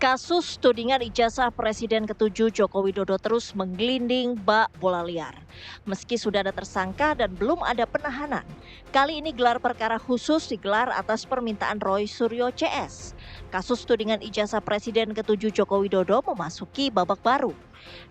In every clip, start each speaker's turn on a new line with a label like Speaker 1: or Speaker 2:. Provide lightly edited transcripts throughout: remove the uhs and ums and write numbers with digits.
Speaker 1: Kasus tudingan ijazah Presiden ke-7 Joko Widodo terus menggelinding bak bola liar. Meski sudah ada tersangka dan belum ada penahanan, kali ini gelar perkara khusus digelar atas permintaan Roy Suryo CS. Kasus tudingan ijazah Presiden ke-7 Joko Widodo memasuki babak baru.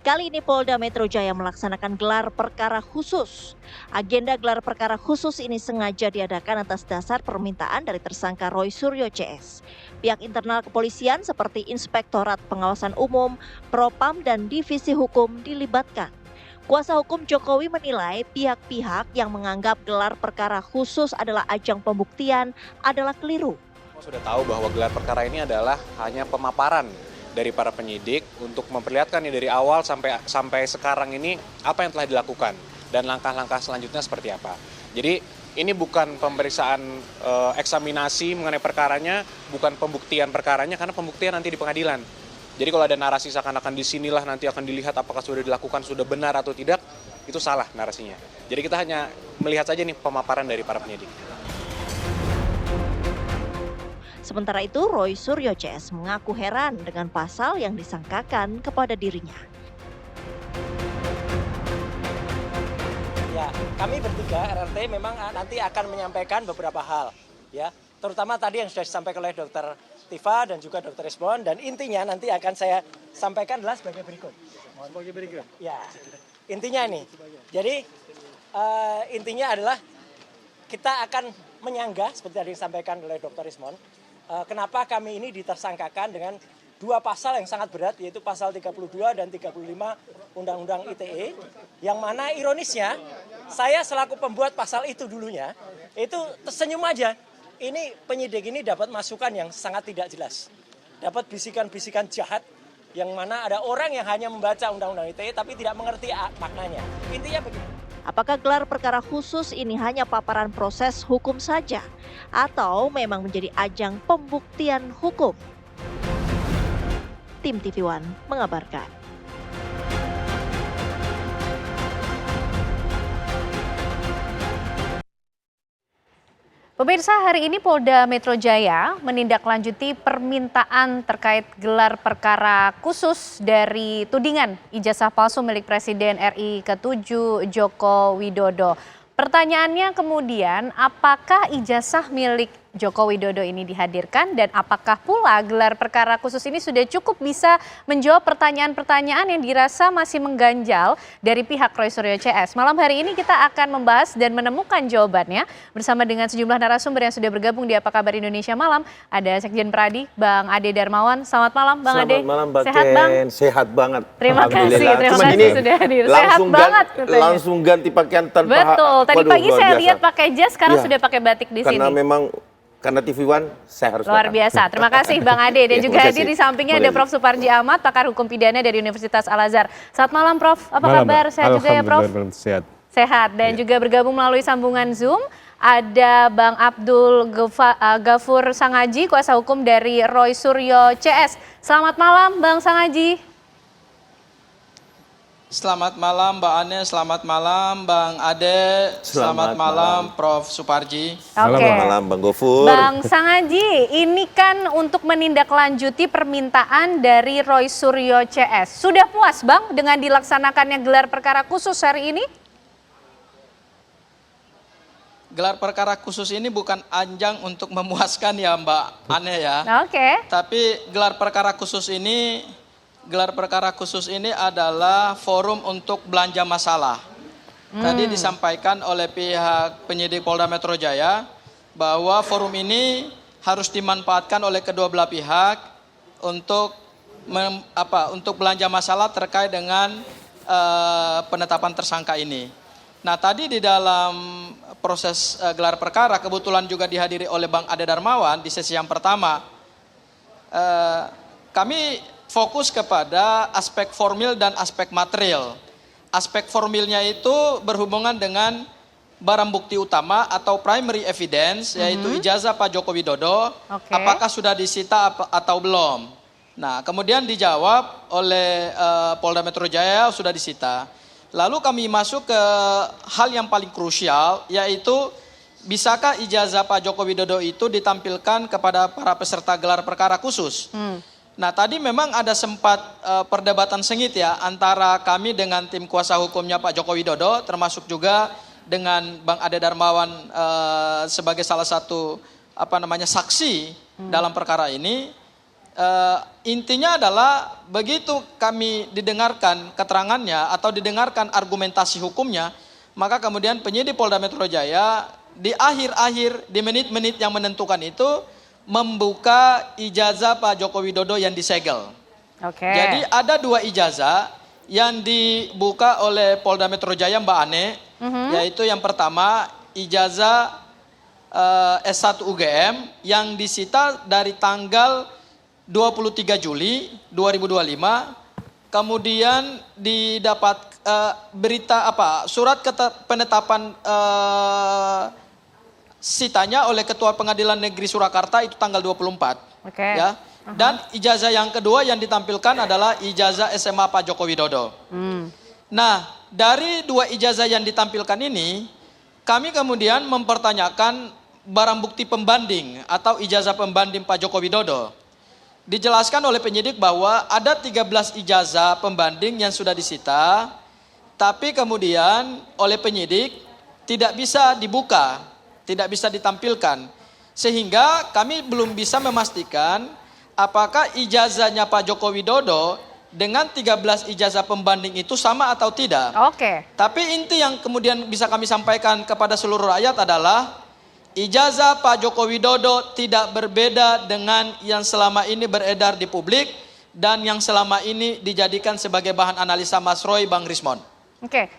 Speaker 1: Kali ini Polda Metro Jaya melaksanakan gelar perkara khusus. Agenda gelar perkara khusus ini sengaja diadakan atas dasar permintaan dari tersangka Roy Suryo CS. Pihak internal kepolisian seperti Inspektorat Pengawasan Umum, Propam, dan Divisi Hukum dilibatkan. Kuasa hukum Jokowi menilai pihak-pihak yang menganggap gelar perkara khusus adalah ajang pembuktian adalah keliru.
Speaker 2: Sudah tahu bahwa gelar perkara ini adalah hanya pemaparan dari para penyidik untuk memperlihatkan dari awal sampai sekarang ini apa yang telah dilakukan dan langkah-langkah selanjutnya seperti apa. Jadi ini bukan pemeriksaan eksaminasi mengenai perkaranya, bukan pembuktian perkaranya, karena pembuktian nanti di pengadilan. Jadi kalau ada narasi seakan-akan disinilah nanti akan dilihat apakah sudah dilakukan, sudah benar atau tidak, itu salah narasinya. Jadi kita hanya melihat saja nih pemaparan dari para penyidik.
Speaker 1: Sementara itu, Roy Suryo CS mengaku heran dengan pasal yang disangkakan kepada dirinya.
Speaker 3: Ya, kami bertiga RRT memang nanti akan menyampaikan beberapa hal, ya, terutama tadi yang sudah disampaikan oleh Dr. Tifa dan juga Dr. Resbon, dan intinya nanti akan saya sampaikan adalah sebagai berikut. Ya, intinya ini. Jadi intinya adalah kita akan menyanggah seperti tadi disampaikan oleh Dr. Resbon. Kenapa kami ini ditersangkakan dengan dua pasal yang sangat berat, yaitu pasal 32 dan 35 Undang-Undang ITE, yang mana ironisnya saya selaku pembuat pasal itu dulunya itu tersenyum aja. Ini penyidik ini dapat masukan yang sangat tidak jelas, dapat bisikan-bisikan jahat yang mana ada orang yang hanya membaca Undang-Undang ITE tapi tidak mengerti maknanya. Intinya begini.
Speaker 1: Apakah gelar perkara khusus ini hanya paparan proses hukum saja atau memang menjadi ajang pembuktian hukum? Tim TV One mengabarkan.
Speaker 4: Pemirsa, hari ini Polda Metro Jaya menindaklanjuti permintaan terkait gelar perkara khusus dari tudingan ijazah palsu milik Presiden RI ke-7 Joko Widodo. Pertanyaannya kemudian, apakah ijazah milik Joko Widodo ini dihadirkan dan apakah pula gelar perkara khusus ini sudah cukup bisa menjawab pertanyaan-pertanyaan yang dirasa masih mengganjal dari pihak Roy Suryo CS. Malam hari ini kita akan membahas dan menemukan jawabannya bersama dengan sejumlah narasumber yang sudah bergabung di Apa Kabar Indonesia Malam. Ada Sekjen Pradi, Bang Ade Darmawan. Selamat malam, Bang Ade.
Speaker 5: Selamat malam, Mbak
Speaker 4: Sehat, Bang?
Speaker 5: Sehat banget.
Speaker 4: Terima kasih sudah hadir. Sehat banget.
Speaker 5: Langsung ganti pakaian tanpa.
Speaker 4: Betul, tadi pagi saya lihat pakai jas, sekarang sudah pakai batik di sini.
Speaker 5: Karena TV One, saya harus
Speaker 4: luar biasa. Terima kasih Bang Ade. Dan juga hadir di sampingnya ada Prof. Suparji Ahmad, pakar hukum pidana dari Universitas Al-Azhar. Selamat malam Prof. Apa kabar? Sehat juga ya Prof? Sehat. Dan juga bergabung melalui sambungan Zoom ada Bang Abdul Ghafur Sangaji, kuasa hukum dari Roy Suryo CS. Selamat malam Bang Sangaji.
Speaker 6: Selamat malam Mbak Ane, selamat malam Bang Ade, selamat malam Prof. Suparji.
Speaker 5: Selamat malam Bang Ghafur.
Speaker 4: Bang Sangaji, ini kan untuk menindaklanjuti permintaan dari Roy Suryo CS. Sudah puas Bang dengan dilaksanakannya gelar perkara khusus hari ini?
Speaker 6: Gelar perkara khusus ini bukan ajang untuk memuaskan ya Mbak Ane ya.
Speaker 4: Oke.
Speaker 6: Tapi gelar perkara khusus ini adalah forum untuk belanja masalah. Tadi disampaikan oleh pihak penyidik Polda Metro Jaya bahwa forum ini harus dimanfaatkan oleh kedua belah pihak untuk belanja masalah terkait dengan penetapan tersangka ini. Nah, tadi di dalam proses gelar perkara kebetulan juga dihadiri oleh Bang Ade Darmawan di sesi yang pertama. Kami fokus kepada aspek formil dan aspek material. Aspek formilnya itu berhubungan dengan barang bukti utama atau primary evidence, yaitu ijazah Pak Joko Widodo, apakah sudah disita atau belum. Nah, kemudian dijawab oleh Polda Metro Jaya sudah disita. Lalu kami masuk ke hal yang paling krusial, yaitu bisakah ijazah Pak Joko Widodo itu ditampilkan kepada para peserta gelar perkara khusus? Nah tadi memang ada sempat perdebatan sengit ya antara kami dengan tim kuasa hukumnya Pak Joko Widodo, termasuk juga dengan Bang Ade Darmawan sebagai salah satu saksi dalam perkara ini. Intinya adalah begitu kami didengarkan keterangannya atau didengarkan argumentasi hukumnya, maka kemudian penyidik Polda Metro Jaya di akhir-akhir, di menit-menit yang menentukan itu, membuka ijazah Pak Joko Widodo yang disegel. Jadi ada 2 ijazah yang dibuka oleh Polda Metro Jaya, Mbak Ane, yaitu yang pertama ijazah S1 UGM yang disita dari tanggal 23 Juli 2025, kemudian didapat surat penetapan sitanya oleh Ketua Pengadilan Negeri Surakarta itu tanggal 24. Ya. Dan ijazah yang kedua yang ditampilkan adalah ijazah SMA Pak Joko Widodo. Nah, dari 2 ijazah yang ditampilkan ini, kami kemudian mempertanyakan barang bukti pembanding atau ijazah pembanding Pak Joko Widodo. Dijelaskan oleh penyidik bahwa ada 13 ijazah pembanding yang sudah disita, tapi kemudian oleh penyidik tidak bisa dibuka, tidak bisa ditampilkan. Sehingga kami belum bisa memastikan apakah ijazahnya Pak Joko Widodo dengan 13 ijazah pembanding itu sama atau tidak. Tapi inti yang kemudian bisa kami sampaikan kepada seluruh rakyat adalah ijazah Pak Joko Widodo tidak berbeda dengan yang selama ini beredar di publik dan yang selama ini dijadikan sebagai bahan analisa Mas Roy, Bang Rismon.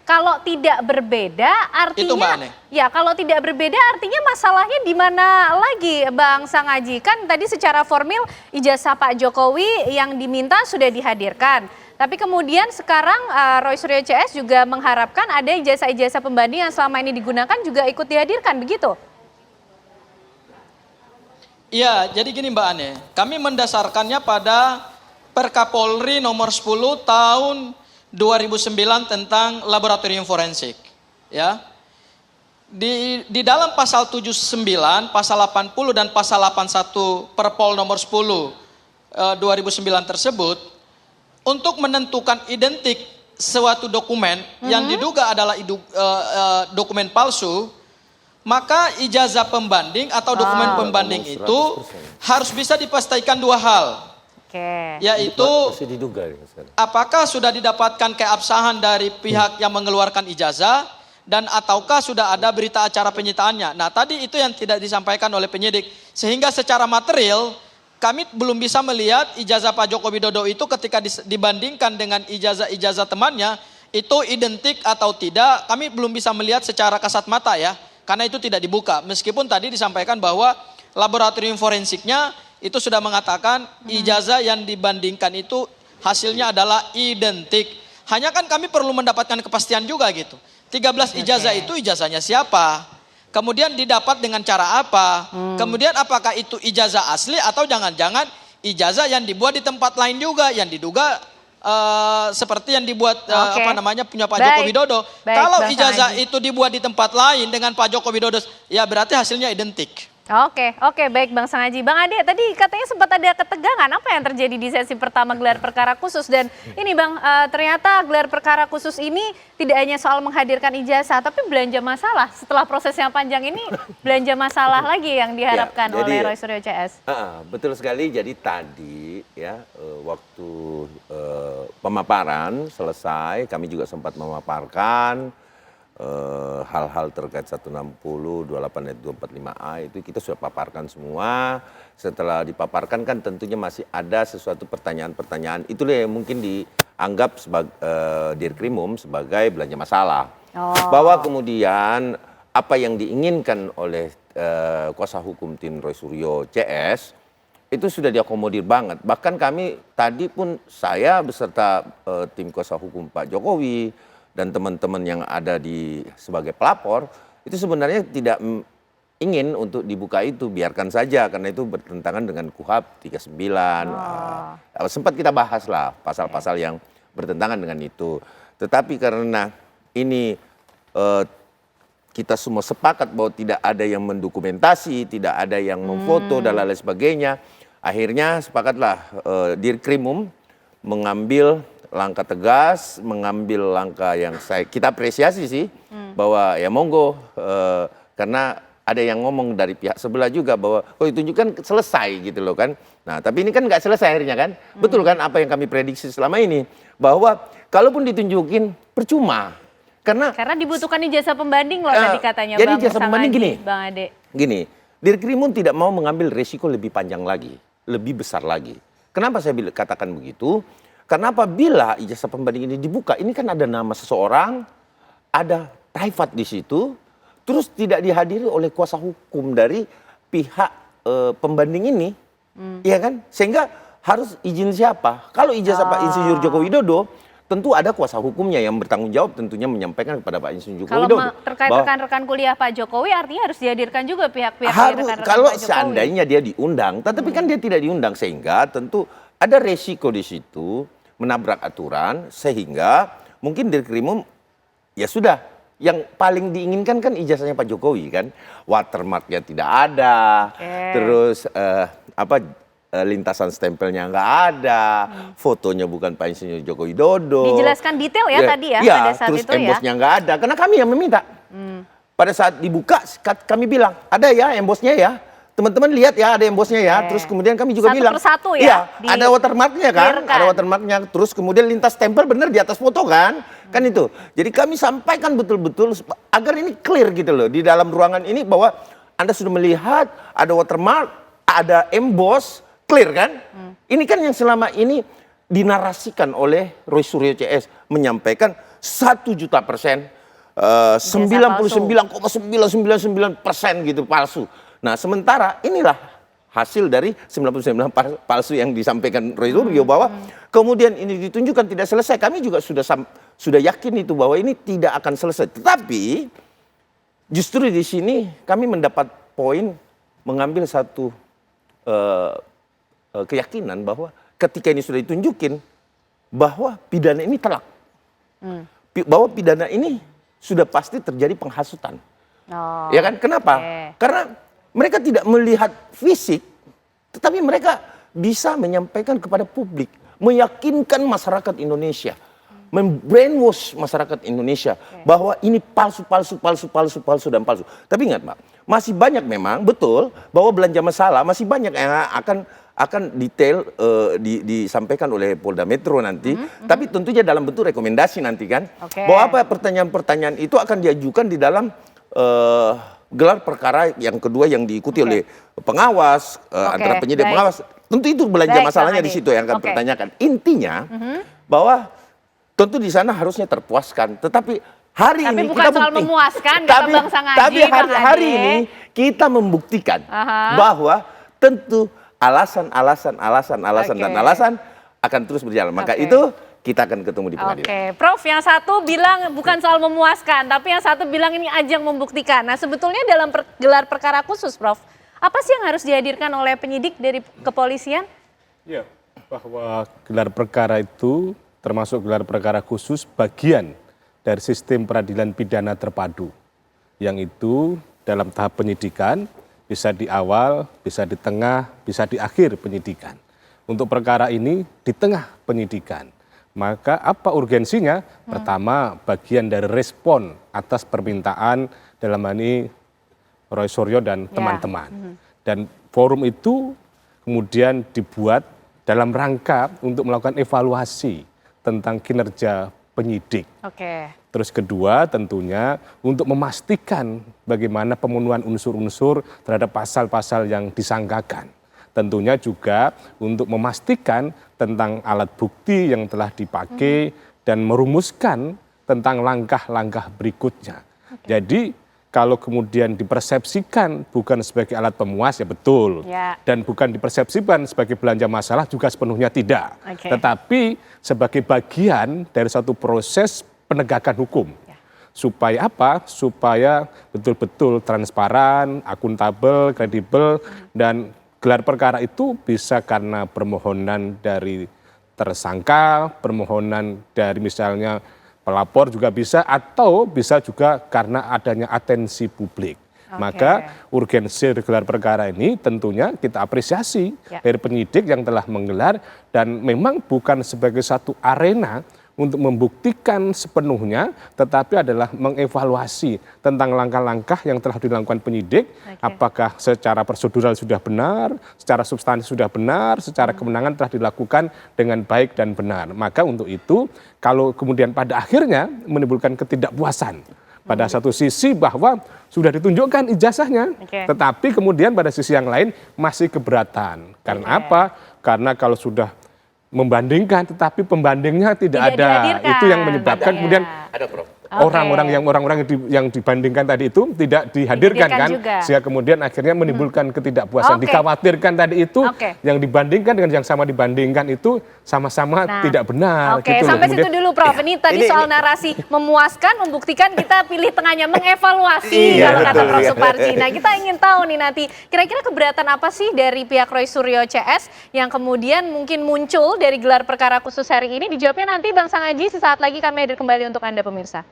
Speaker 4: Kalau tidak berbeda artinya
Speaker 6: itu, Mbak Ane.
Speaker 4: Ya, kalau tidak berbeda artinya masalahnya di mana lagi, Bang Sangaji? Kan tadi secara formil ijazah Pak Jokowi yang diminta sudah dihadirkan. Tapi kemudian sekarang Roy Suryo CS juga mengharapkan ada ijazah-ijazah pembanding yang selama ini digunakan juga ikut dihadirkan, begitu?
Speaker 6: Iya, jadi gini Mbak Ane, kami mendasarkannya pada Perkapolri nomor 10 tahun 2009 tentang laboratorium forensik. Ya. Di dalam pasal 79, pasal 80 dan pasal 81 Perpol nomor 10 2009 tersebut, untuk menentukan identik suatu dokumen yang diduga adalah dokumen palsu, maka ijazah pembanding atau dokumen pembanding itu harus bisa dipastikan 2 hal. Yaitu apakah sudah didapatkan keabsahan dari pihak yang mengeluarkan ijazah dan ataukah sudah ada berita acara penyitaannya. Nah tadi itu yang tidak disampaikan oleh penyidik. Sehingga secara material kami belum bisa melihat ijazah Pak Joko Widodo itu ketika dibandingkan dengan ijazah-ijazah temannya itu identik atau tidak. Kami belum bisa melihat secara kasat mata ya. Karena itu tidak dibuka. Meskipun tadi disampaikan bahwa laboratorium forensiknya itu sudah mengatakan ijazah yang dibandingkan itu hasilnya adalah identik. Hanya kan kami perlu mendapatkan kepastian juga gitu. 13 ijazah itu ijazahnya siapa? Kemudian didapat dengan cara apa? Kemudian apakah itu ijazah asli atau jangan-jangan ijazah yang dibuat di tempat lain juga yang diduga seperti yang dibuat punya Pak Joko Widodo. Kalau ijazah itu dibuat di tempat lain dengan Pak Joko Widodo, ya berarti hasilnya identik.
Speaker 4: Oke, baik Bang Sangaji. Bang Ade, tadi katanya sempat ada ketegangan. Apa yang terjadi di sesi pertama gelar perkara khusus? Dan ini Bang, ternyata gelar perkara khusus ini tidak hanya soal menghadirkan ijazah, tapi belanja masalah. Setelah proses yang panjang ini, belanja masalah lagi yang diharapkan oleh Roy Suryo CS.
Speaker 5: Betul sekali. Jadi tadi ya waktu pemaparan selesai, kami juga sempat memaparkan hal-hal terkait 160, 28 ayat 245A itu kita sudah paparkan semua. Setelah dipaparkan kan tentunya masih ada sesuatu pertanyaan-pertanyaan. Itulah yang mungkin dianggap sebagai Dirkrimum sebagai belanja masalah. Bahwa kemudian apa yang diinginkan oleh kuasa hukum tim Roy Suryo CS itu sudah diakomodir banget. Bahkan kami tadi pun saya beserta tim kuasa hukum Pak Jokowi dan teman-teman yang ada sebagai pelapor itu sebenarnya tidak ingin untuk dibuka itu, biarkan saja karena itu bertentangan dengan KUHP 39. Sempat kita bahas lah pasal-pasal yang bertentangan dengan itu. Tetapi karena ini kita semua sepakat bahwa tidak ada yang mendokumentasi, tidak ada yang memfoto dan lain sebagainya. akhirnya sepakatlah Dirkrimum mengambil langkah tegas, mengambil langkah yang kita apresiasi sih, bahwa ya monggo, karena ada yang ngomong dari pihak sebelah juga bahwa ditunjukkan selesai gitu loh kan. Nah tapi ini kan nggak selesai akhirnya kan. Betul kan apa yang kami prediksi selama ini, bahwa kalaupun ditunjukin percuma. Karena
Speaker 4: dibutuhkan ijazah pembanding loh tadi katanya
Speaker 5: jadi
Speaker 4: Bang
Speaker 5: ijazah pembanding gini,
Speaker 4: Bang Ade.
Speaker 5: Gini, Dirkrimum tidak mau mengambil resiko lebih panjang lagi, lebih besar lagi. Kenapa saya katakan begitu? Karena apabila ijazah pembanding ini dibuka, ini kan ada nama seseorang, ada private di situ, terus tidak dihadiri oleh kuasa hukum dari pihak pembanding ini, ya kan? Sehingga harus izin siapa? Kalau ijazah Pak Insinyur Joko Widodo, tentu ada kuasa hukumnya yang bertanggung jawab tentunya menyampaikan kepada Pak Insinyur Joko Widodo.
Speaker 4: Kalau terkait rekan-rekan kuliah Pak Jokowi artinya harus dihadirkan juga pihak-pihak rekan-rekan
Speaker 5: kalau
Speaker 4: Pak Jokowi.
Speaker 5: Seandainya dia diundang, tetapi kan dia tidak diundang, sehingga tentu ada resiko di situ menabrak aturan, sehingga mungkin Dirkrimum ya sudah, yang paling diinginkan kan ijazahnya Pak Jokowi kan, watermarknya tidak ada, terus lintasan stempelnya nggak ada, fotonya bukan Pak Insinyur Joko Widodo.
Speaker 4: Dijelaskan detail ya tadi ya pada saat
Speaker 5: terus
Speaker 4: itu ya.
Speaker 5: embosnya nggak ada, karena kami yang meminta. Pada saat dibuka kami bilang ada ya embosnya ya, teman-teman lihat ya ada embosnya ya. Terus kemudian kami juga bilang,
Speaker 4: persatu ya,
Speaker 5: iya ada watermarknya kan,
Speaker 4: clearkan.
Speaker 5: ada watermarknya. Terus kemudian lintas stempel benar di atas foto kan, kan itu. Jadi kami sampaikan betul-betul agar ini clear gitu loh di dalam ruangan ini, bahwa Anda sudah melihat ada watermark, ada emboss. Clear kan? Ini kan yang selama ini dinarasikan oleh Roy Suryo CS, menyampaikan 1 juta %, 99,999% gitu palsu. Nah sementara inilah hasil dari 99 palsu yang disampaikan Roy Suryo, bahwa kemudian ini ditunjukkan tidak selesai. Kami juga sudah yakin itu bahwa ini tidak akan selesai. Tetapi justru di sini kami mendapat poin mengambil satu keyakinan bahwa ketika ini sudah ditunjukin bahwa pidana ini telak, bahwa pidana ini sudah pasti terjadi penghasutan, ya kan? Kenapa? Karena mereka tidak melihat fisik, tetapi mereka bisa menyampaikan kepada publik, meyakinkan masyarakat Indonesia, membrainwash masyarakat Indonesia bahwa ini palsu dan palsu. Tapi ingat Pak, masih banyak memang betul bahwa belanja masalah, masih banyak yang akan detail disampaikan oleh Polda Metro nanti, tapi tentunya dalam bentuk rekomendasi nanti kan, bahwa apa pertanyaan-pertanyaan itu akan diajukan di dalam gelar perkara yang kedua yang diikuti oleh pengawas, antara penyidik pengawas. Tentu itu belanja masalahnya di situ yang akan pertanyakan. Intinya bahwa tentu di sana harusnya terpuaskan, tetapi hari ini
Speaker 4: bukan
Speaker 5: kita
Speaker 4: soal memuaskan, kata Bang Sangaji,
Speaker 5: tapi hari ini kita membuktikan bahwa tentu alasan akan terus berjalan. Maka itu kita akan ketemu di pengadilan.
Speaker 4: Prof, yang satu bilang bukan soal memuaskan, tapi yang satu bilang ini ajang membuktikan. Nah, sebetulnya dalam gelar perkara khusus, Prof, apa sih yang harus dihadirkan oleh penyidik dari kepolisian?
Speaker 7: Ya, bahwa gelar perkara itu termasuk gelar perkara khusus bagian dari sistem peradilan pidana terpadu. Yang itu dalam tahap penyidikan, bisa di awal, bisa di tengah, bisa di akhir penyidikan. Untuk perkara ini di tengah penyidikan. Maka apa urgensinya? Pertama, bagian dari respon atas permintaan dalam hal ini Roy Suryo dan teman-teman. Dan forum itu kemudian dibuat dalam rangka untuk melakukan evaluasi tentang kinerja penyidik. Terus kedua tentunya untuk memastikan bagaimana pemenuhan unsur-unsur terhadap pasal-pasal yang disangkakan. Tentunya juga untuk memastikan tentang alat bukti yang telah dipakai dan merumuskan tentang langkah-langkah berikutnya. Jadi kalau kemudian dipersepsikan bukan sebagai alat pemuas ya betul. Dan bukan dipersepsikan sebagai belanja masalah juga sepenuhnya tidak. Tetapi sebagai bagian dari satu proses penegakan hukum. Supaya apa? Supaya betul-betul transparan, akuntabel, kredibel, dan gelar perkara itu bisa karena permohonan dari tersangka, permohonan dari misalnya pelapor juga bisa, atau bisa juga karena adanya atensi publik. Maka urgensi gelar perkara ini tentunya kita apresiasi dari penyidik yang telah menggelar, dan memang bukan sebagai satu arena untuk membuktikan sepenuhnya, tetapi adalah mengevaluasi tentang langkah-langkah yang telah dilakukan penyidik, apakah secara prosedural sudah benar, secara substansi sudah benar, secara kewenangan telah dilakukan dengan baik dan benar. Maka untuk itu, kalau kemudian pada akhirnya menimbulkan ketidakpuasan, pada satu sisi bahwa sudah ditunjukkan ijazahnya, tetapi kemudian pada sisi yang lain masih keberatan. Karena apa? Karena kalau sudah membandingkan tetapi pembandingnya tidak ada, itu yang menyebabkan kemudian ada orang-orang yang dibandingkan tadi itu tidak dihadirkan kan, sehingga kemudian akhirnya menimbulkan ketidakpuasan. Dikhawatirkan tadi itu yang dibandingkan dengan yang sama dibandingkan itu sama-sama tidak benar.
Speaker 4: Oke, gitu sampai situ dulu Prof. Ini tadi soal narasi memuaskan, membuktikan, kita pilih tengahnya, mengevaluasi kalau kata Prof. Suparji. Nah, kita ingin tahu nih nanti kira-kira keberatan apa sih dari pihak Roy Suryo CS yang kemudian mungkin muncul dari gelar perkara khusus hari ini? Dijawabnya nanti Bang Sangaji, sesaat lagi kami hadir kembali untuk Anda pemirsa.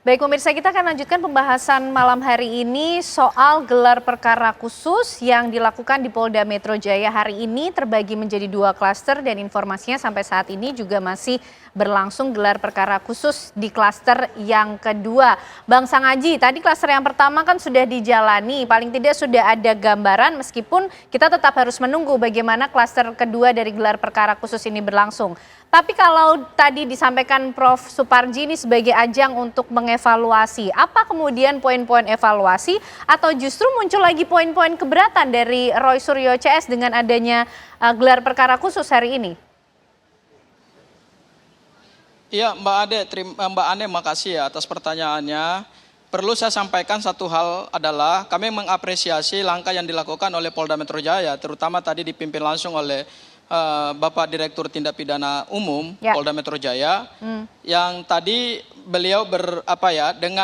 Speaker 4: Baik pemirsa, kita akan lanjutkan pembahasan malam hari ini soal gelar perkara khusus yang dilakukan di Polda Metro Jaya hari ini, terbagi menjadi 2 klaster, dan informasinya sampai saat ini juga masih berlangsung gelar perkara khusus di klaster yang kedua. Bang Sangaji, tadi klaster yang pertama kan sudah dijalani, paling tidak sudah ada gambaran meskipun kita tetap harus menunggu bagaimana klaster kedua dari gelar perkara khusus ini berlangsung. Tapi kalau tadi disampaikan Prof. Suparji ini sebagai ajang untuk mengevaluasi, apa kemudian poin-poin evaluasi atau justru muncul lagi poin-poin keberatan dari Roy Suryo CS dengan adanya gelar perkara khusus hari ini?
Speaker 6: Iya Mbak Ane, makasih ya atas pertanyaannya. Perlu saya sampaikan satu hal adalah kami mengapresiasi langkah yang dilakukan oleh Polda Metro Jaya, terutama tadi dipimpin langsung oleh Bapak Direktur Tindak Pidana Umum Polda Metro Jaya, yang tadi beliau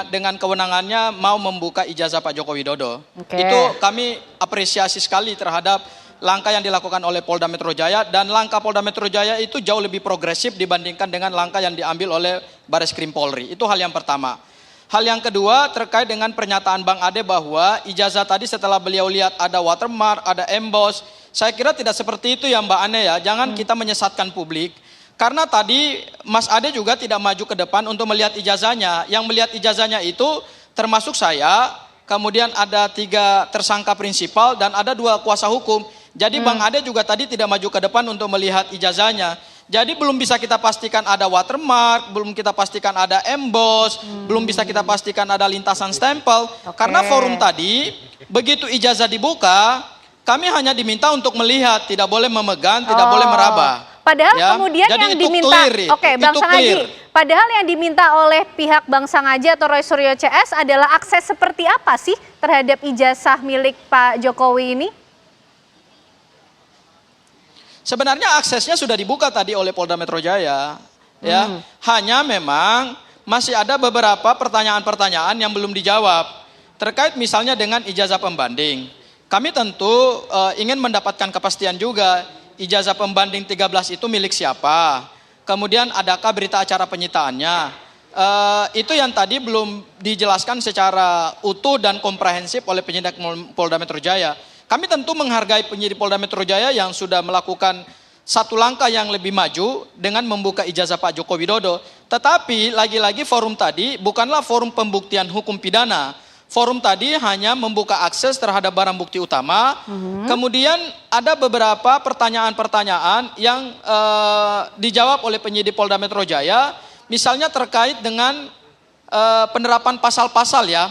Speaker 6: dengan kewenangannya mau membuka ijazah Pak Joko Widodo. Itu kami apresiasi sekali terhadap langkah yang dilakukan oleh Polda Metro Jaya, dan langkah Polda Metro Jaya itu jauh lebih progresif dibandingkan dengan langkah yang diambil oleh Bareskrim Polri. Itu hal yang pertama. Hal yang kedua terkait dengan pernyataan Bang Ade bahwa ijazah tadi setelah beliau lihat ada watermark, ada emboss, saya kira tidak seperti itu ya Mbak Ane ya. Jangan kita menyesatkan publik. Karena tadi Mas Ade juga tidak maju ke depan untuk melihat ijazahnya. Yang melihat ijazahnya itu termasuk saya, kemudian ada 3 tersangka prinsipal dan ada 2 kuasa hukum. Jadi Bang Ade juga tadi tidak maju ke depan untuk melihat ijazahnya. Jadi belum bisa kita pastikan ada watermark, belum kita pastikan ada emboss, belum bisa kita pastikan ada lintasan stempel. Karena forum tadi, begitu ijazah dibuka, kami hanya diminta untuk melihat, tidak boleh memegang, tidak boleh meraba.
Speaker 4: Padahal kemudian jadi yang diminta, Bang Sangaji, padahal yang diminta oleh pihak Bang Sangaji atau Roy Suryo CS adalah akses seperti apa sih terhadap ijazah milik Pak Jokowi ini?
Speaker 6: Sebenarnya aksesnya sudah dibuka tadi oleh Polda Metro Jaya, ya. Hanya memang masih ada beberapa pertanyaan-pertanyaan yang belum dijawab terkait misalnya dengan ijazah pembanding. Kami tentu ingin mendapatkan kepastian juga ijazah pembanding 13 itu milik siapa. Kemudian adakah berita acara penyitaannya. Itu yang tadi belum dijelaskan secara utuh dan komprehensif oleh penyidik Polda Metro Jaya. Kami tentu menghargai penyidik Polda Metro Jaya yang sudah melakukan satu langkah yang lebih maju dengan membuka ijazah Pak Joko Widodo. Tetapi lagi-lagi forum tadi bukanlah forum pembuktian hukum pidana. Forum tadi hanya membuka akses terhadap barang bukti utama. Kemudian ada beberapa pertanyaan-pertanyaan yang dijawab oleh penyidik Polda Metro Jaya. Misalnya terkait dengan penerapan pasal-pasal ya,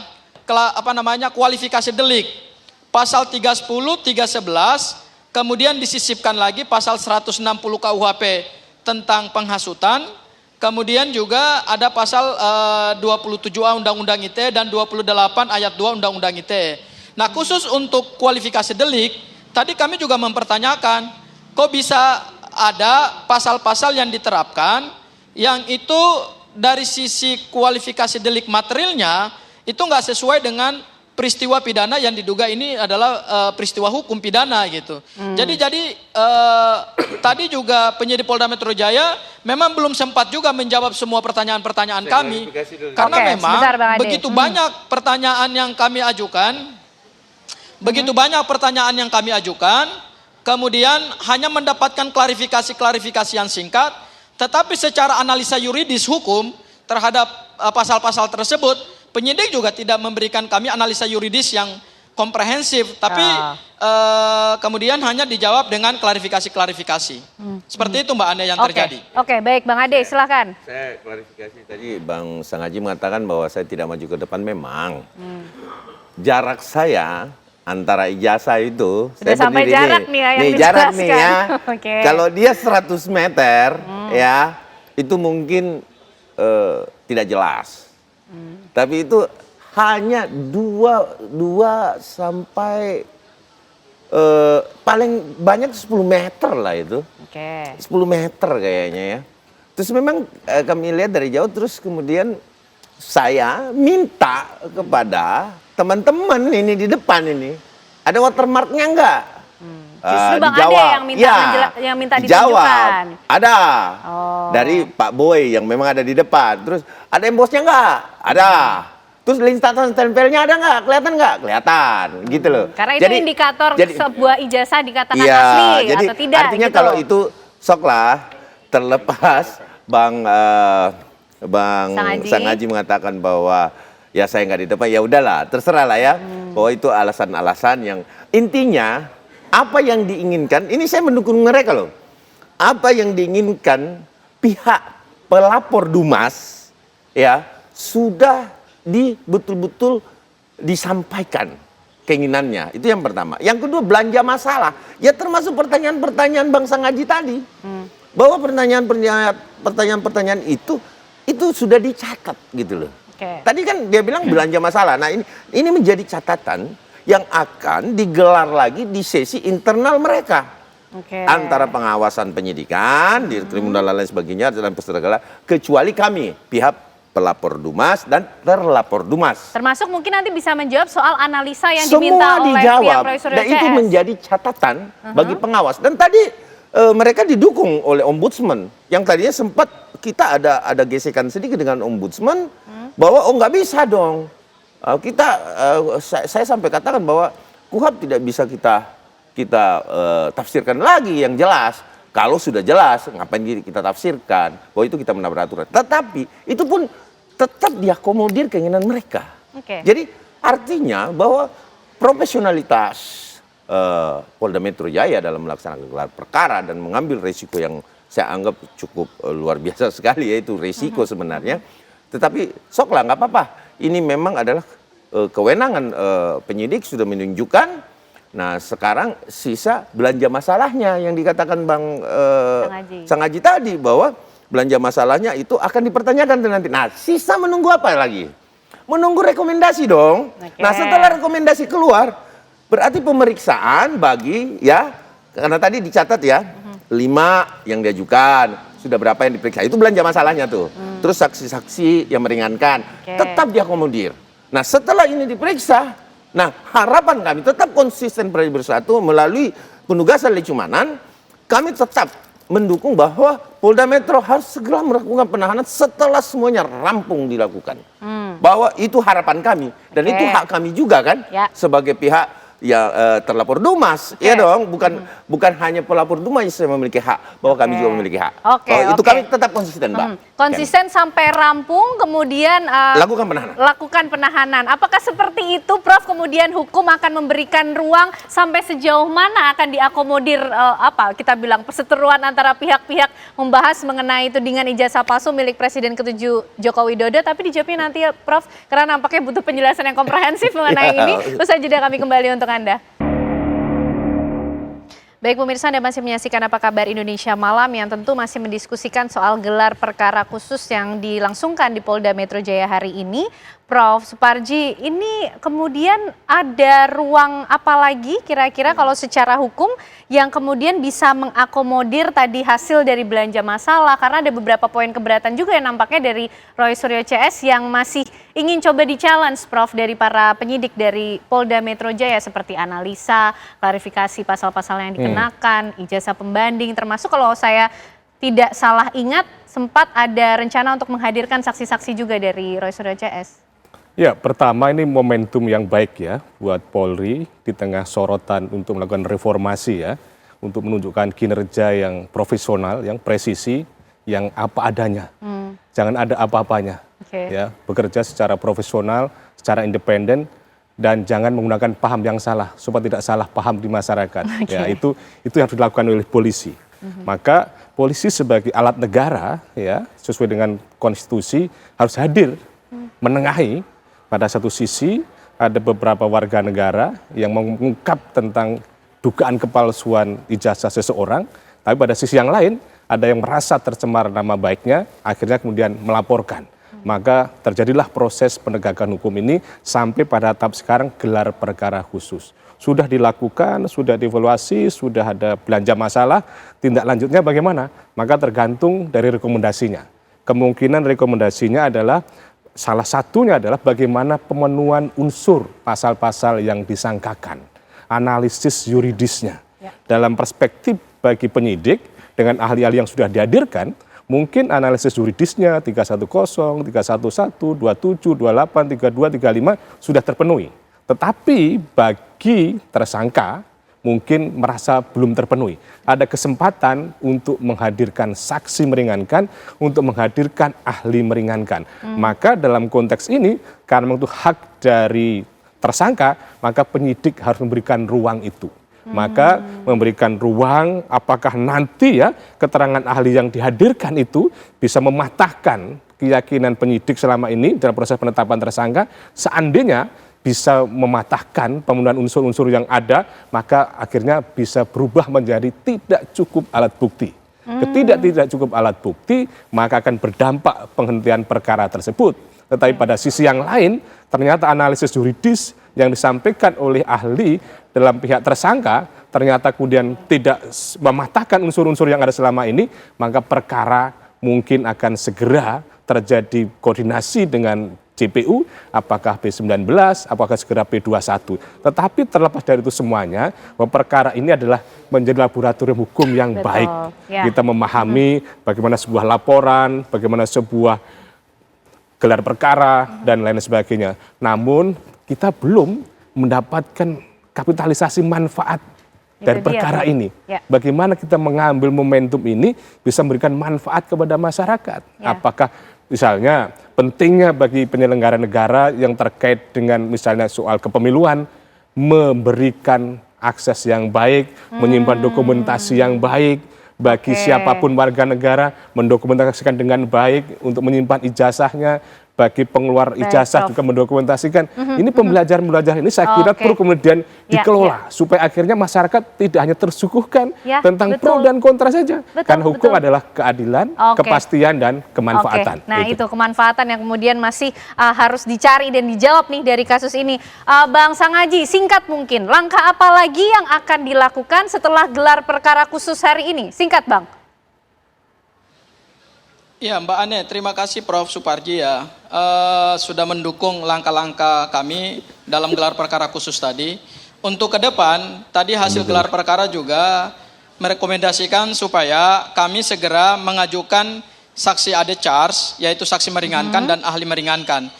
Speaker 6: kualifikasi delik. Pasal 310, 311, kemudian disisipkan lagi pasal 160 KUHP tentang penghasutan, kemudian juga ada pasal 27A Undang-Undang ITE dan 28 ayat 2 Undang-Undang ITE. Nah, khusus untuk kualifikasi delik, tadi kami juga mempertanyakan, kok bisa ada pasal-pasal yang diterapkan yang itu dari sisi kualifikasi delik materialnya itu nggak sesuai dengan peristiwa pidana yang diduga ini adalah peristiwa hukum pidana gitu. Jadi tadi juga penyidik Polda Metro Jaya memang belum sempat juga menjawab semua pertanyaan-pertanyaan kami karena memang begitu banyak pertanyaan yang kami ajukan, kemudian hanya mendapatkan klarifikasi yang singkat, tetapi secara analisa yuridis hukum terhadap pasal-pasal tersebut, penyidik juga tidak memberikan kami analisa yuridis yang komprehensif, tapi kemudian hanya dijawab dengan klarifikasi. Seperti itu Mbak Ane yang terjadi.
Speaker 4: Oke, baik Bang Ade, silakan.
Speaker 5: Saya klarifikasi tadi Bang Sangaji mengatakan bahwa saya tidak maju ke depan memang. Jarak saya antara ijazah itu,
Speaker 4: sudah
Speaker 5: saya
Speaker 4: sampai jarak nih ya yang
Speaker 5: jarak nih ya.
Speaker 4: Okay.
Speaker 5: Kalau dia 100 meter ya, itu mungkin tidak jelas. Tapi itu hanya 2 sampai paling banyak 10 meter lah itu. 10 meter kayaknya ya. Terus memang kami lihat dari jauh, terus kemudian saya minta kepada teman-teman ini di depan ini, ada watermarknya enggak?
Speaker 4: Justru Bang Ade yang minta ditunjukkan.
Speaker 5: Ada. Dari Pak Boy yang memang ada di depan. Terus ada embosnya enggak? Ada. Terus lintasan tempelnya ada enggak? Kelihatan enggak? Kelihatan. Gitu loh.
Speaker 4: Karena itu indikator sebuah ijazah dikatakan asli atau tidak.
Speaker 5: Artinya
Speaker 4: gitu.
Speaker 5: kalau itu soklah terlepas Bang Sangaji mengatakan bahwa ya saya nggak di depan, ya udahlah, terserah lah ya. Bahwa itu alasan-alasan yang intinya apa yang diinginkan, ini saya mendukung mereka loh. Apa yang diinginkan pihak pelapor Dumas ya sudah betul-betul disampaikan keinginannya. Itu yang pertama. Yang kedua, belanja masalah. Ya termasuk pertanyaan-pertanyaan Bang Sangaji tadi. Bahwa pertanyaan-pertanyaan itu sudah dicatat gitu loh. Tadi kan dia bilang belanja masalah. Nah ini menjadi catatan yang akan digelar lagi di sesi internal mereka. Antara pengawasan penyidikan, di kriminal dan lain sebagainya, dalam segala, kecuali kami, pihak pelapor Dumas dan terlapor Dumas.
Speaker 4: Termasuk mungkin nanti bisa menjawab soal analisa yang diminta oleh pihak Polri.
Speaker 5: Dan itu menjadi catatan bagi pengawas. Dan tadi mereka didukung oleh ombudsman. Yang tadinya sempat kita ada gesekan sedikit dengan ombudsman, bahwa nggak bisa dong. Saya sampai katakan bahwa KUHP tidak bisa kita tafsirkan lagi yang jelas. Kalau sudah jelas, ngapain kita tafsirkan? Bahwa itu kita menabrak aturan. Tetapi itu pun tetap diakomodir keinginan mereka. Jadi artinya bahwa profesionalitas Polda Metro Jaya dalam melaksanakan gelar perkara dan mengambil resiko yang saya anggap cukup luar biasa sekali, yaitu resiko sebenarnya. Tetapi soklah nggak apa-apa. Ini memang adalah kewenangan penyidik sudah menunjukkan. Nah sekarang sisa belanja masalahnya yang dikatakan Bang Sangaji tadi, bahwa belanja masalahnya itu akan dipertanyakan nanti. Nah sisa menunggu apa lagi? Menunggu rekomendasi dong. Nah setelah rekomendasi keluar, berarti pemeriksaan bagi ya, karena tadi dicatat ya, 5 yang diajukan. Sudah berapa yang diperiksa, itu belanja masalahnya tuh. Terus saksi-saksi yang meringankan, tetap diakomodir. Nah setelah ini diperiksa, nah harapan kami tetap konsisten bersatu melalui penugasan Lecumanan, kami tetap mendukung bahwa Polda Metro harus segera melakukan penahanan setelah semuanya rampung dilakukan. Bahwa itu harapan kami, dan itu hak kami juga kan, sebagai pihak ya terlapor Dumas, ya dong, bukan hanya pelapor Dumas yang memiliki hak, bahwa kami juga memiliki hak. Itu kami tetap konsisten, Mbak.
Speaker 4: Konsisten sampai rampung, kemudian lakukan penahanan. Apakah seperti itu, Prof? Kemudian hukum akan memberikan ruang sampai sejauh mana akan diakomodir kita bilang perseteruan antara pihak-pihak membahas mengenai tudingan ijazah palsu milik Presiden ke-7 Joko Widodo, tapi dijawabnya nanti ya, Prof, karena nampaknya butuh penjelasan yang komprehensif mengenai ini. Usai jeda kami kembali untuk Anda. Baik pemirsa, Anda masih menyaksikan Apa Kabar Indonesia Malam yang tentu masih mendiskusikan soal gelar perkara khusus yang dilangsungkan di Polda Metro Jaya hari ini. Prof. Suparji, ini kemudian ada ruang apa lagi kira-kira kalau secara hukum yang kemudian bisa mengakomodir tadi hasil dari belanja masalah, karena ada beberapa poin keberatan juga yang nampaknya dari Roy Suryo CS yang masih ingin coba di-challenge, Prof, dari para penyidik dari Polda Metro Jaya seperti analisa, klarifikasi pasal-pasal yang dikenakan, ijazah pembanding, termasuk kalau saya tidak salah ingat sempat ada rencana untuk menghadirkan saksi-saksi juga dari Roy Suryo CS.
Speaker 7: Ya, pertama ini momentum yang baik ya buat Polri di tengah sorotan untuk melakukan reformasi ya, untuk menunjukkan kinerja yang profesional, yang presisi, yang apa adanya. Jangan ada apa-apanya. Ya, bekerja secara profesional, secara independen, dan jangan menggunakan paham yang salah supaya tidak salah paham di masyarakat. Ya, itu yang harus dilakukan oleh polisi. Maka polisi sebagai alat negara ya, sesuai dengan konstitusi harus hadir menengahi. Pada satu sisi ada beberapa warga negara yang mengungkap tentang dugaan kepalsuan ijazah seseorang, tapi pada sisi yang lain ada yang merasa tercemar nama baiknya, akhirnya kemudian melaporkan. Maka terjadilah proses penegakan hukum ini sampai pada tahap sekarang gelar perkara khusus. Sudah dilakukan, sudah dievaluasi, sudah ada belanja masalah, tindak lanjutnya bagaimana? Maka tergantung dari rekomendasinya. Kemungkinan rekomendasinya adalah salah satunya adalah bagaimana pemenuhan unsur pasal-pasal yang disangkakan, analisis yuridisnya. Dalam perspektif bagi penyidik dengan ahli-ahli yang sudah dihadirkan, mungkin analisis yuridisnya 310, 311, 27, 28, 32, 35 sudah terpenuhi. Tetapi bagi tersangka mungkin merasa belum terpenuhi. Ada kesempatan untuk menghadirkan saksi meringankan, untuk menghadirkan ahli meringankan. Maka dalam konteks ini, karena itu hak dari tersangka, maka penyidik harus memberikan ruang itu. Maka memberikan ruang apakah nanti ya keterangan ahli yang dihadirkan itu bisa mematahkan keyakinan penyidik selama ini dalam proses penetapan tersangka, seandainya bisa mematahkan pemenuhan unsur-unsur yang ada, maka akhirnya bisa berubah menjadi tidak cukup alat bukti. Ketika tidak cukup alat bukti, maka akan berdampak penghentian perkara tersebut. Tetapi pada sisi yang lain, ternyata analisis yuridis yang disampaikan oleh ahli dalam pihak tersangka, ternyata kemudian tidak mematahkan unsur-unsur yang ada selama ini, maka perkara mungkin akan segera terjadi koordinasi dengan JPU, apakah P19, apakah segera P21. Tetapi terlepas dari itu semuanya, bahwa perkara ini adalah menjadi laboratorium hukum yang baik. Kita memahami bagaimana sebuah laporan, bagaimana sebuah gelar perkara, dan lain sebagainya. Namun kita belum mendapatkan kapitalisasi manfaat dari perkara ini. Bagaimana kita mengambil momentum ini bisa memberikan manfaat kepada masyarakat. Apakah misalnya pentingnya bagi penyelenggara negara yang terkait dengan misalnya soal kepemiluan, memberikan akses yang baik, menyimpan dokumentasi yang baik, bagi siapapun warga negara mendokumentasikan dengan baik untuk menyimpan ijazahnya, bagi pengeluar ijazah juga mendokumentasikan. Ini pembelajaran-pembelajaran ini saya kira perlu kemudian dikelola supaya akhirnya masyarakat tidak hanya tersuguhkan tentang pro dan kontra saja. Karena hukum adalah keadilan, kepastian, dan kemanfaatan.
Speaker 4: Nah itu kemanfaatan yang kemudian masih harus dicari dan dijawab nih dari kasus ini. Bang Sangaji, singkat mungkin, langkah apa lagi yang akan dilakukan setelah gelar perkara khusus hari ini? Singkat Bang.
Speaker 6: Ya Mbak Ane, terima kasih Prof. Suparji ya sudah mendukung langkah-langkah kami dalam gelar perkara khusus tadi. Untuk ke depan, tadi hasil gelar perkara juga merekomendasikan supaya kami segera mengajukan saksi ade charge, yaitu saksi meringankan dan ahli meringankan.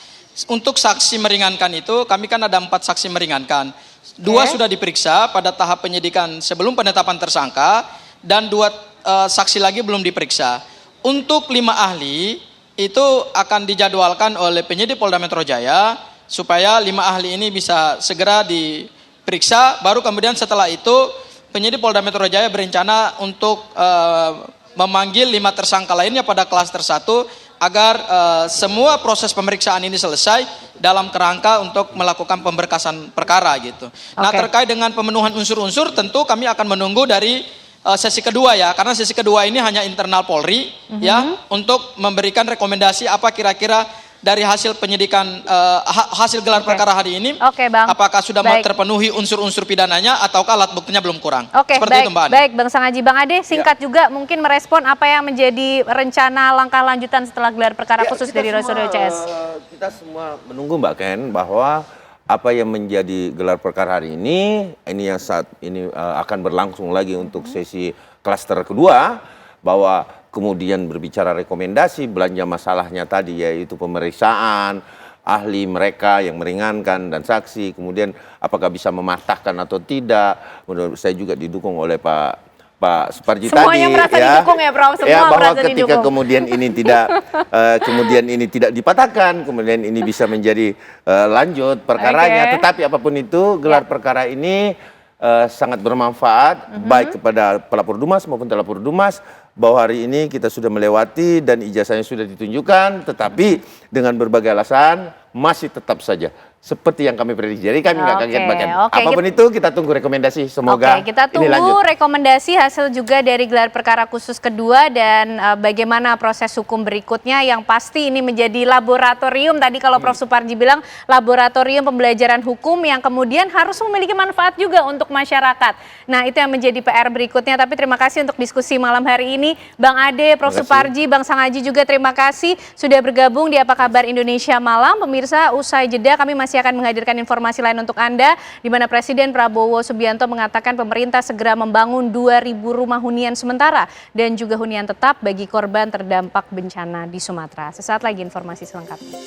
Speaker 6: Untuk saksi meringankan itu, kami kan ada 4 saksi meringankan. 2 sudah diperiksa pada tahap penyidikan sebelum penetapan tersangka, dan 2 saksi lagi belum diperiksa. Untuk 5 ahli itu akan dijadwalkan oleh penyidik Polda Metro Jaya supaya 5 ahli ini bisa segera diperiksa. Baru kemudian setelah itu penyidik Polda Metro Jaya berencana untuk memanggil 5 tersangka lainnya pada klaster 1 agar semua proses pemeriksaan ini selesai dalam kerangka untuk melakukan pemberkasan perkara gitu. Nah,
Speaker 4: Oke.
Speaker 6: terkait dengan pemenuhan unsur-unsur tentu kami akan menunggu dari sesi kedua ya, karena sesi kedua ini hanya internal Polri ya, untuk memberikan rekomendasi apa kira-kira dari hasil penyidikan hasil gelar perkara hari ini,
Speaker 4: Oke, Bang.
Speaker 6: apakah sudah
Speaker 4: Baik.
Speaker 6: terpenuhi unsur-unsur pidananya ataukah alat buktinya belum kurang.
Speaker 4: Oke,
Speaker 6: Seperti
Speaker 4: baik,
Speaker 6: itu Mbak Ani.
Speaker 4: baik Bang Sangaji. Bang Ade, singkat juga mungkin merespon apa yang menjadi rencana langkah lanjutan setelah gelar perkara khusus
Speaker 5: kita
Speaker 4: dari Resode
Speaker 5: semua,
Speaker 4: CS.
Speaker 5: Kita semua menunggu Mbak Ken bahwa apa yang menjadi gelar perkara hari ini yang saat ini akan berlangsung lagi untuk sesi klaster kedua, bahwa kemudian berbicara rekomendasi belanja masalahnya tadi, yaitu pemeriksaan ahli mereka yang meringankan dan saksi, kemudian apakah bisa mematahkan atau tidak. Menurut saya juga didukung oleh Pak Suparji tadi.
Speaker 4: Semuanya merasa didukung ya, Prof. Semua
Speaker 5: bahwa
Speaker 4: merasa
Speaker 5: ketika
Speaker 4: didukung.
Speaker 5: kemudian ini tidak kemudian ini tidak dipatahkan, kemudian ini bisa menjadi lanjut perkaranya.
Speaker 4: Oke.
Speaker 5: Tetapi apapun itu, gelar perkara ini sangat bermanfaat baik kepada pelapor Dumas maupun telapor Dumas, bahwa hari ini kita sudah melewati dan ijazahnya sudah ditunjukkan, tetapi dengan berbagai alasan masih tetap saja seperti yang kami prediksi. Jadi kami nggak kaget bahkan.
Speaker 4: Oke,
Speaker 5: Apapun itu kita tunggu rekomendasi. Semoga
Speaker 4: Oke, kita
Speaker 5: ini lanjut.
Speaker 4: tunggu rekomendasi hasil juga dari gelar perkara khusus kedua dan bagaimana proses hukum berikutnya, yang pasti ini menjadi laboratorium. Tadi kalau Prof. Suparji bilang laboratorium pembelajaran hukum yang kemudian harus memiliki manfaat juga untuk masyarakat. Nah, itu yang menjadi PR berikutnya. Tapi terima kasih untuk diskusi malam hari ini. Bang Ade, Prof. Suparji, Bang Sangaji juga terima kasih sudah bergabung di Apa Kabar Indonesia Malam. Pemirsa, usai jeda kami masih akan menghadirkan informasi lain untuk Anda, di mana Presiden Prabowo Subianto mengatakan pemerintah segera membangun 2.000 rumah hunian sementara dan juga hunian tetap bagi korban terdampak bencana di Sumatera. Sesaat lagi informasi selengkapnya.